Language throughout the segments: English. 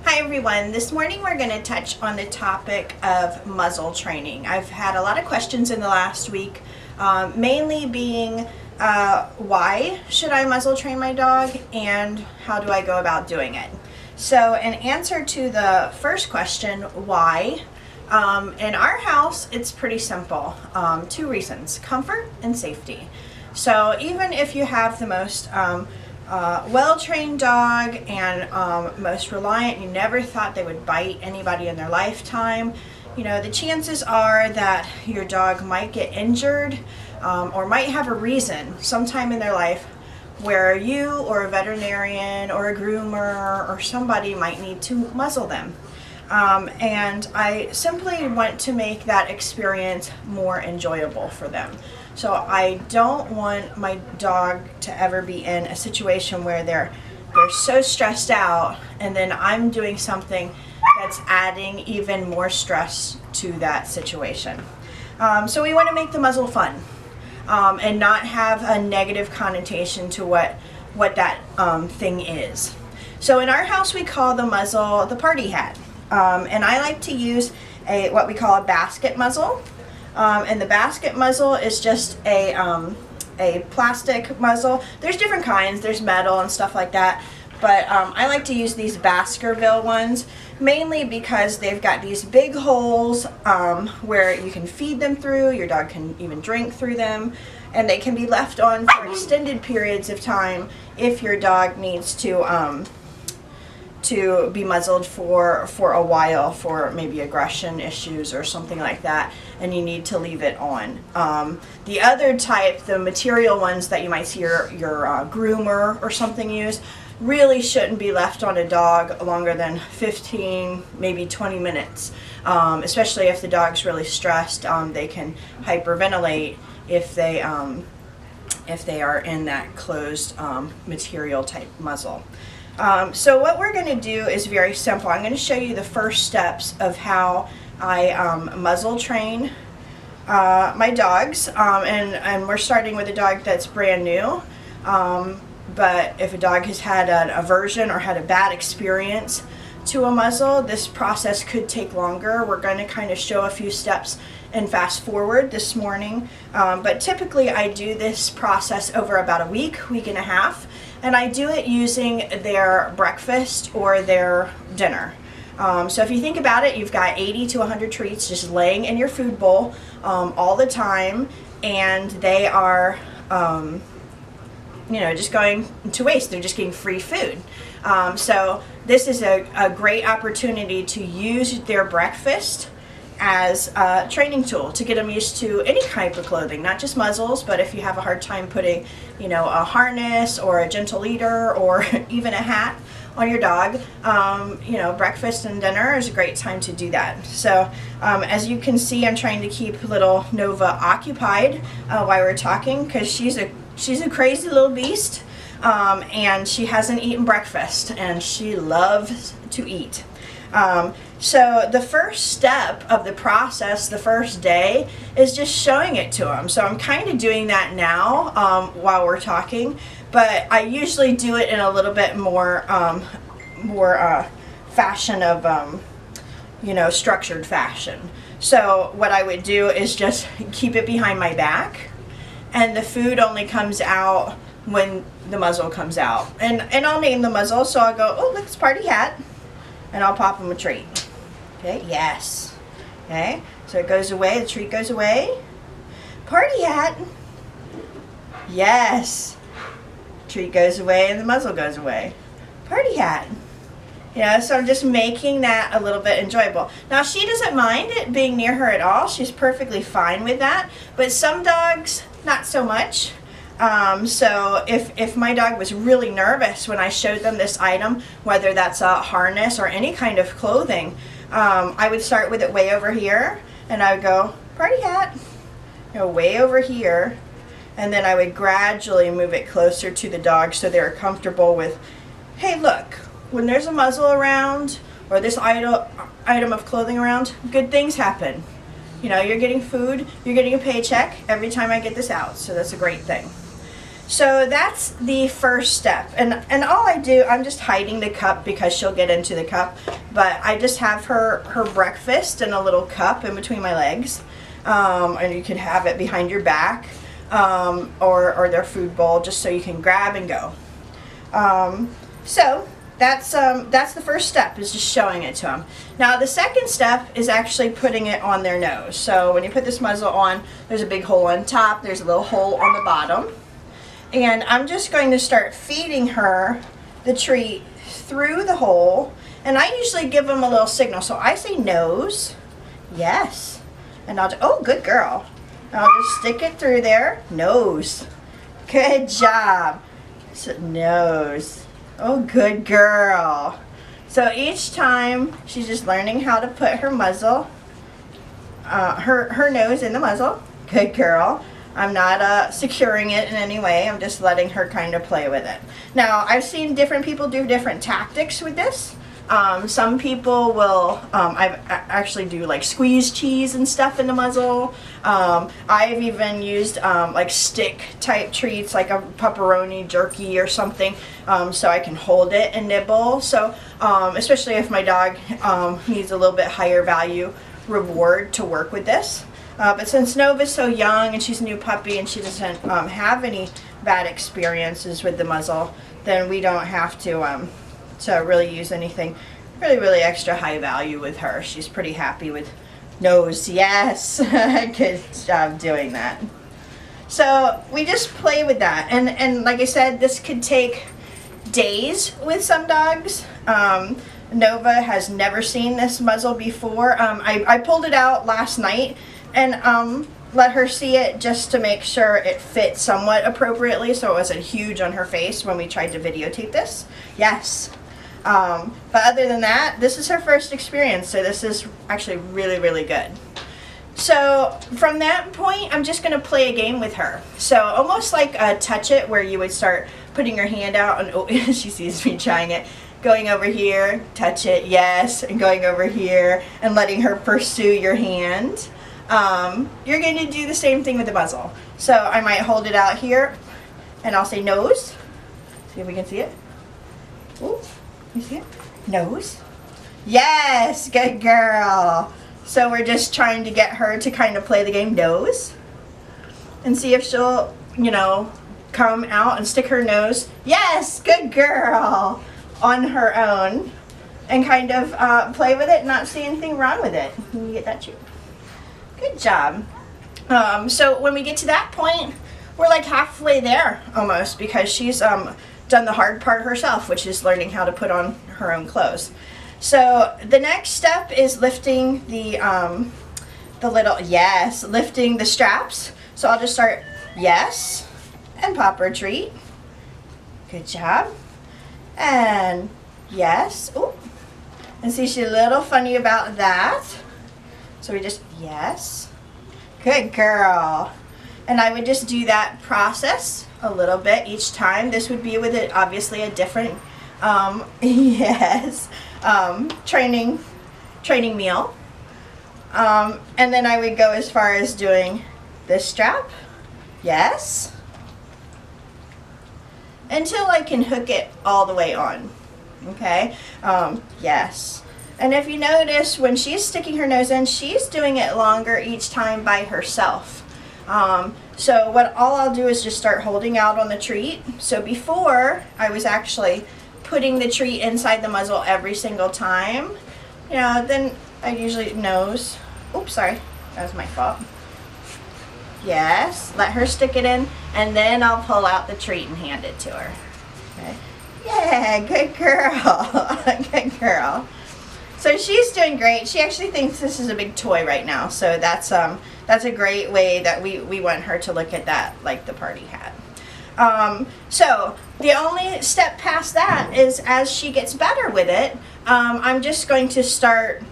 Hi everyone, this morning we're going to touch on the topic of muzzle training. I've had a lot of questions in the last week, mainly being why should I muzzle train my dog and how do I go about doing it. So in answer to the first question, why, in our house it's pretty simple. Two reasons: comfort and safety. So even if you have the most well-trained dog and most reliant, you never thought they would bite anybody in their lifetime, you know, the chances are that your dog might get injured or might have a reason sometime in their life where you or a veterinarian or a groomer or somebody might need to muzzle them. And I simply want to make that experience more enjoyable for them. So I don't want my dog to ever be in a situation where they're so stressed out and then I'm doing something that's adding even more stress to that situation. So we want to make the muzzle fun and not have a negative connotation to what that thing is. So in our house we call the muzzle the party hat. And I like to use what we call a basket muzzle. And the basket muzzle is just a plastic muzzle. There's different kinds, there's metal and stuff like that, but I like to use these Baskerville ones mainly because they've got these big holes where you can feed them through, your dog can even drink through them, and they can be left on for extended periods of time if your dog needs to be muzzled for a while for maybe aggression issues or something like that, and you need to leave it on. The other type, the material ones that you might see your groomer or something use, really shouldn't be left on a dog longer than 15, maybe 20 minutes, especially if the dog's really stressed. They can hyperventilate if they are in that closed material type muzzle. So what we're going to do is very simple. I'm going to show you the first steps of how I muzzle train my dogs, and we're starting with a dog that's brand new, but if a dog has had an aversion or had a bad experience to a muzzle, this process could take longer. We're going to kind of show a few steps and fast forward this morning, but typically I do this process over about a week and a half. And I do it using their breakfast or their dinner. So if you think about it, you've got 80 to 100 treats just laying in your food bowl all the time, and they are, just going to waste. They're just getting free food. So this is a great opportunity to use their breakfast as a training tool to get them used to any type of clothing, not just muzzles, but if you have a hard time putting, a harness or a gentle leader or even a hat on your dog, breakfast and dinner is a great time to do that. So as you can see, I'm trying to keep little Nova occupied while we're talking because she's a crazy little beast, and she hasn't eaten breakfast and she loves to eat. So the first step of the process, the first day, is just showing it to them. So I'm kind of doing that now while we're talking, but I usually do it in a little bit more fashion of, structured fashion. So what I would do is just keep it behind my back, and the food only comes out when the muzzle comes out. And I'll name the muzzle, so I'll go, oh, look, it's Party Hat. And I'll pop them a treat. Okay, yes. Okay, so it goes away, the treat goes away. Party Hat. Yes. Treat goes away and the muzzle goes away. Party Hat. So I'm just making that a little bit enjoyable. Now she doesn't mind it being near her at all. She's perfectly fine with that. But some dogs, not so much. So if my dog was really nervous when I showed them this item, whether that's a harness or any kind of clothing, I would start with it way over here, and I would go, Party Hat, way over here, and then I would gradually move it closer to the dog so they're comfortable with, hey, look, when there's a muzzle around or this item of clothing around, good things happen. You're getting food, you're getting a paycheck every time I get this out, so that's a great thing. So that's the first step, and all I do, I'm just hiding the cup because she'll get into the cup, but I just have her breakfast in a little cup in between my legs, and you can have it behind your back, or their food bowl, just so you can grab and go. So that's the first step, is just showing it to them. Now the second step is actually putting it on their nose. So when you put this muzzle on, there's a big hole on top, there's a little hole on the bottom. And I'm just going to start feeding her the treat through the hole. And I usually give them a little signal. So I say nose, yes. And I'll just, oh, good girl. And I'll just stick it through there, nose. Good job. So, nose. Oh, good girl. So each time she's just learning how to put her muzzle, her nose in the muzzle. Good girl. I'm not securing it in any way. I'm just letting her kind of play with it. Now, I've seen different people do different tactics with this. Some people will, I actually do like squeeze cheese and stuff in the muzzle. I've even used like stick type treats, like a pepperoni jerky or something, so I can hold it and nibble. So especially if my dog needs a little bit higher value reward to work with this. But since Nova's so young and she's a new puppy and she doesn't have any bad experiences with the muzzle, then we don't have to really use anything really extra high value with her. She's pretty happy with nose. Yes, good job doing that. So we just play with that, and like I said, this could take days with some dogs. Nova has never seen this muzzle before. I pulled it out last night and let her see it just to make sure it fit somewhat appropriately, so it wasn't huge on her face when we tried to videotape this. Yes. But other than that, this is her first experience, so this is actually really good. So from that point, I'm just going to play a game with her. So almost like a touch it, where you would start putting your hand out and, oh, she sees me trying it, going over here, touch it, yes, and going over here and letting her pursue your hand. You're going to do the same thing with the muzzle. So I might hold it out here and I'll say nose. See if we can see it. Ooh, you see it? Nose. Yes, good girl. So we're just trying to get her to kind of play the game nose and see if she'll, you know, come out and stick her nose. Yes, good girl, on her own, and kind of play with it and not see anything wrong with it. Can you get that, too? Good job. So when we get to that point, we're like halfway there almost, because she's done the hard part herself, which is learning how to put on her own clothes. So the next step is lifting the little, yes, lifting the straps. So I'll just start, yes, and pop her treat. Good job. And yes, ooh, and see, she's a little funny about that. So we just, yes, good girl. And I would just do that process a little bit each time. This would be with it, obviously a different, yes, training meal. And then I would go as far as doing this strap, yes, until I can hook it all the way on, okay, yes. And if you notice, when she's sticking her nose in, she's doing it longer each time by herself. So all I'll do is just start holding out on the treat. So before, I was actually putting the treat inside the muzzle every single time. You know, then I usually nose. Oops, sorry, that was my fault. Yes, let her stick it in, and then I'll pull out the treat and hand it to her. Okay. Yeah, good girl, good girl. So she's doing great. She actually thinks this is a big toy right now. So that's a great way that we want her to look at that, like the party hat. So the only step past that is, as she gets better with it, I'm just going to start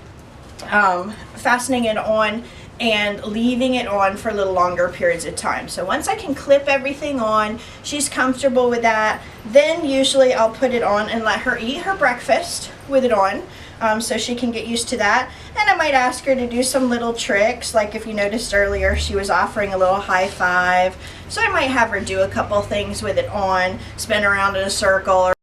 fastening it on and leaving it on for a little longer periods of time. So once I can clip everything on, she's comfortable with that, then usually I'll put it on and let her eat her breakfast with it on. so she can get used to that. And I might ask her to do some little tricks, like if you noticed earlier she was offering a little high five, so I might have her do a couple things with it on, spin around in a circle,